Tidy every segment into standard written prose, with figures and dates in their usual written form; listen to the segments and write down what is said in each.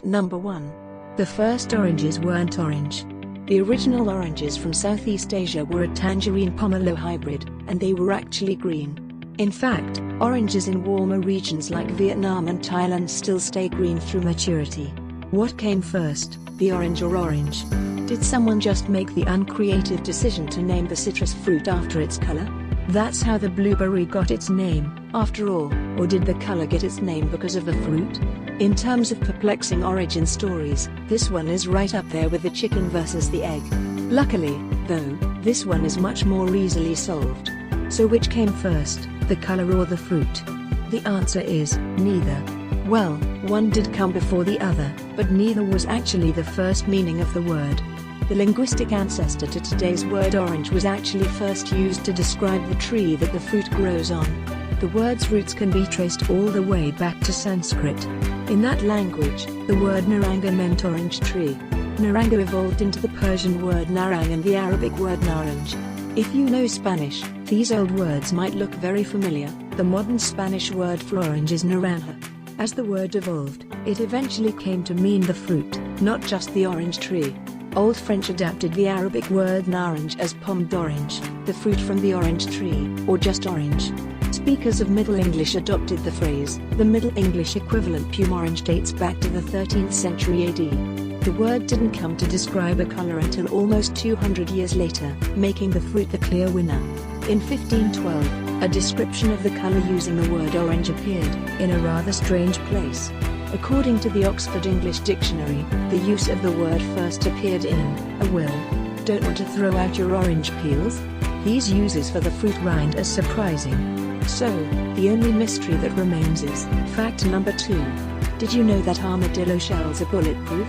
number 1. The first oranges weren't orange. The original oranges from Southeast Asia were a tangerine pomelo hybrid, and they were actually green. In fact, oranges in warmer regions like Vietnam and Thailand still stay green through maturity. What came first, the orange or orange? Did someone just make the uncreative decision to name the citrus fruit after its color? That's how the blueberry got its name, after all, or did the color get its name because of the fruit? In terms of perplexing origin stories, this one is right up there with the chicken versus the egg. Luckily, though, this one is much more easily solved. So which came first, the color or the fruit? The answer is, neither. Well, one did come before the other, but neither was actually the first meaning of the word. The linguistic ancestor to today's word orange was actually first used to describe the tree that the fruit grows on. The word's roots can be traced all the way back to Sanskrit. In that language, the word naranga meant orange tree. Naranga evolved into the Persian word narang and the Arabic word naranj. If you know Spanish, these old words might look very familiar. The modern Spanish word for orange is naranja. As the word evolved, it eventually came to mean the fruit, not just the orange tree. Old French adapted the Arabic word naranj as pomme d'orange, the fruit from the orange tree, or just orange. Speakers of Middle English adopted the phrase. The Middle English equivalent plum orange dates back to the 13th century AD. The word didn't come to describe a color until almost 200 years later, making the fruit the clear winner. In 1512, a description of the color using the word orange appeared, in a rather strange place. According to the Oxford English Dictionary, the use of the word first appeared in a will. Don't want to throw out your orange peels? These uses for the fruit rind are surprising. So, the only mystery that remains is fact number 2. Did you know that armadillo shells are bulletproof?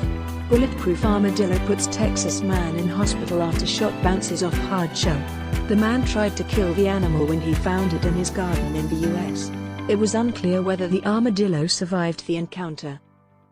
Bulletproof armadillo puts Texas man in hospital after shot bounces off hard shell. The man tried to kill the animal when he found it in his garden in the US. It was unclear whether the armadillo survived the encounter.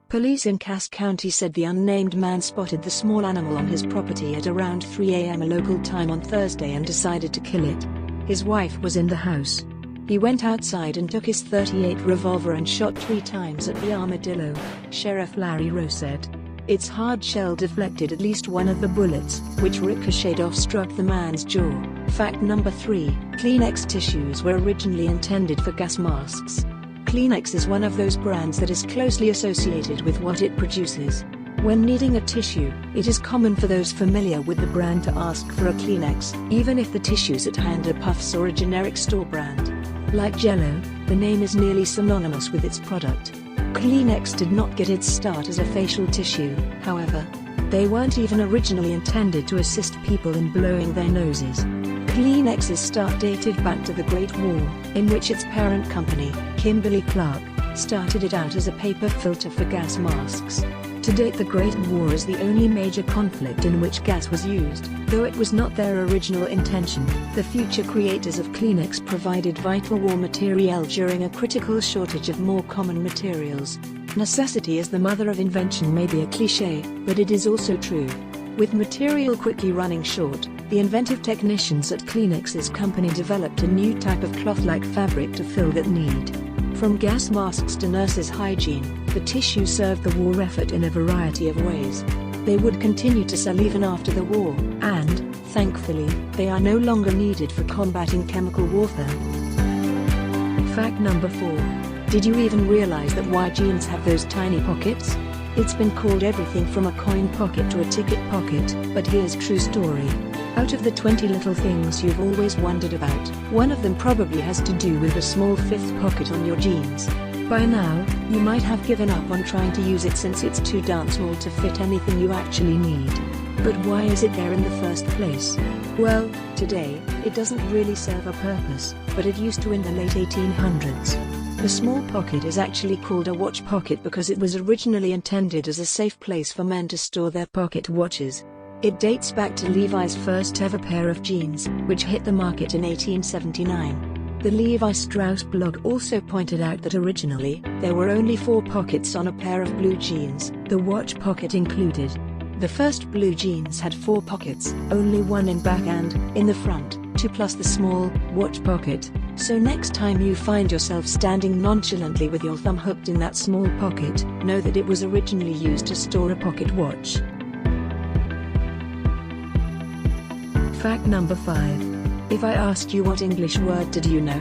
Police in Cass County said the unnamed man spotted the small animal on his property at around 3 a.m. local time on Thursday and decided to kill it. His wife was in the house. He went outside and took his .38 revolver and shot 3 times at the armadillo, Sheriff Larry Rowe said. Its hard shell deflected at least one of the bullets, which ricocheted off struck the man's jaw. Fact number 3. Kleenex tissues were originally intended for gas masks. Kleenex is one of those brands that is closely associated with what it produces. When needing a tissue, it is common for those familiar with the brand to ask for a Kleenex, even if the tissues at hand are puffs or a generic store brand. Like Jell-O, the name is nearly synonymous with its product. Kleenex did not get its start as a facial tissue, however. They weren't even originally intended to assist people in blowing their noses. Kleenex's start dated back to the Great War, in which its parent company, Kimberly-Clark, started it out as a paper filter for gas masks. To date, the Great War is the only major conflict in which gas was used, though it was not their original intention. The future creators of Kleenex provided vital war material during a critical shortage of more common materials. Necessity is the mother of invention may be a cliché, but it is also true. With material quickly running short, the inventive technicians at Kleenex's company developed a new type of cloth-like fabric to fill that need. From gas masks to nurses' hygiene, the tissue served the war effort in a variety of ways. They would continue to sell even after the war, and, thankfully, they are no longer needed for combating chemical warfare. Fact number 4. Did you even realize that why jeans have those tiny pockets? It's been called everything from a coin pocket to a ticket pocket, but here's true story. Out of the 20 little things you've always wondered about, one of them probably has to do with the small 5th pocket on your jeans. By now, you might have given up on trying to use it since it's too darn small to fit anything you actually need. But why is it there in the first place? Well, today, it doesn't really serve a purpose, but it used to in the late 1800s. The small pocket is actually called a watch pocket because it was originally intended as a safe place for men to store their pocket watches. It dates back to Levi's first ever pair of jeans, which hit the market in 1879. The Levi Strauss blog also pointed out that originally, there were only 4 pockets on a pair of blue jeans, the watch pocket included. The first blue jeans had 4 pockets, only one in back and, in the front, 2 plus the small watch pocket. So next time you find yourself standing nonchalantly with your thumb hooked in that small pocket, know that it was originally used to store a pocket watch. Fact number 5. If I asked you what English word did you know?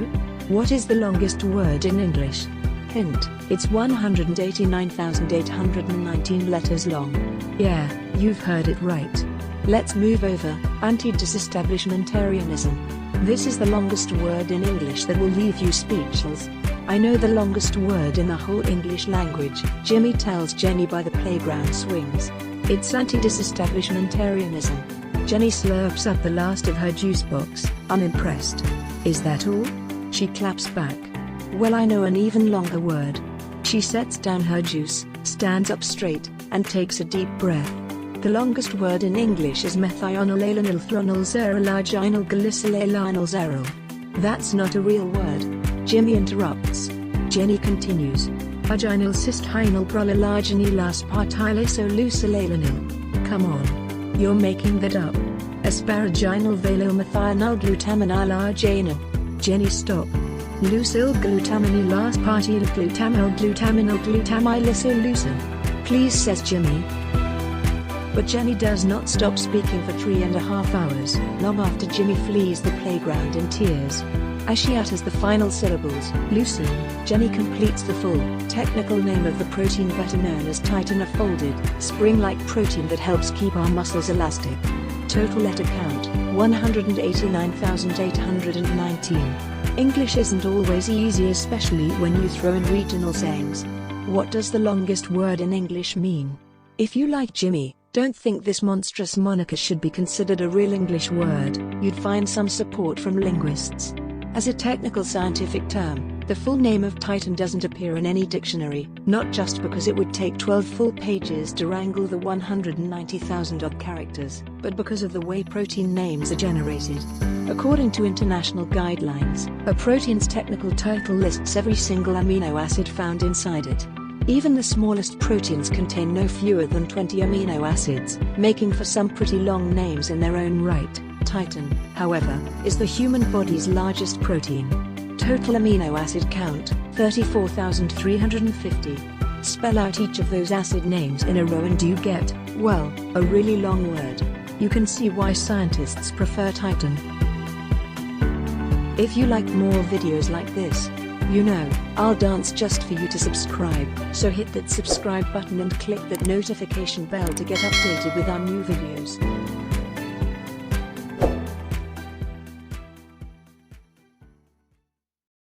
What is the longest word in English? Hint, it's 189,819 letters long. Yeah, you've heard it right. Let's move over, anti-disestablishmentarianism. This is the longest word in English that will leave you speechless. I know the longest word in the whole English language, Jimmy tells Jenny by the playground swings. It's anti-disestablishmentarianism. Jenny slurps up the last of her juice box, unimpressed. Is that all? She claps back. Well, I know an even longer word. She sets down her juice, stands up straight, and takes a deep breath. The longest word in English is methionylalenyl-thronylzerolaginoylglycerylalenyl. That's not a real word. Jimmy interrupts. Jenny continues. Vaginal cystinyl prolalarginylaspartylisolucilalanil. Come on. You're making that up. Asparaginal valomethionylglutaminylarginine. Jenny, stop. Lucil glutaminylglutaminylglutaminylglutamylisolucin. Please, says Jimmy. But Jenny does not stop speaking for 3.5 hours, long after Jimmy flees the playground in tears. As she utters the final syllables, leucine, Jenny completes the full, technical name of the protein better known as titin, a folded, spring-like protein that helps keep our muscles elastic. Total letter count, 189,819. English isn't always easy, especially when you throw in regional sayings. What does the longest word in English mean? If you like Jimmy, don't think this monstrous moniker should be considered a real English word, you'd find some support from linguists. As a technical scientific term, the full name of titin doesn't appear in any dictionary, not just because it would take 12 full pages to wrangle the 190,000 odd characters, but because of the way protein names are generated. According to international guidelines, a protein's technical title lists every single amino acid found inside it. Even the smallest proteins contain no fewer than 20 amino acids, making for some pretty long names in their own right. Titin, however, is the human body's largest protein. Total amino acid count, 34,350. Spell out each of those acid names in a row and you get, well, a really long word. You can see why scientists prefer titin. If you like more videos like this, you know, I'll dance just for you to subscribe, so hit that subscribe button and click that notification bell to get updated with our new videos.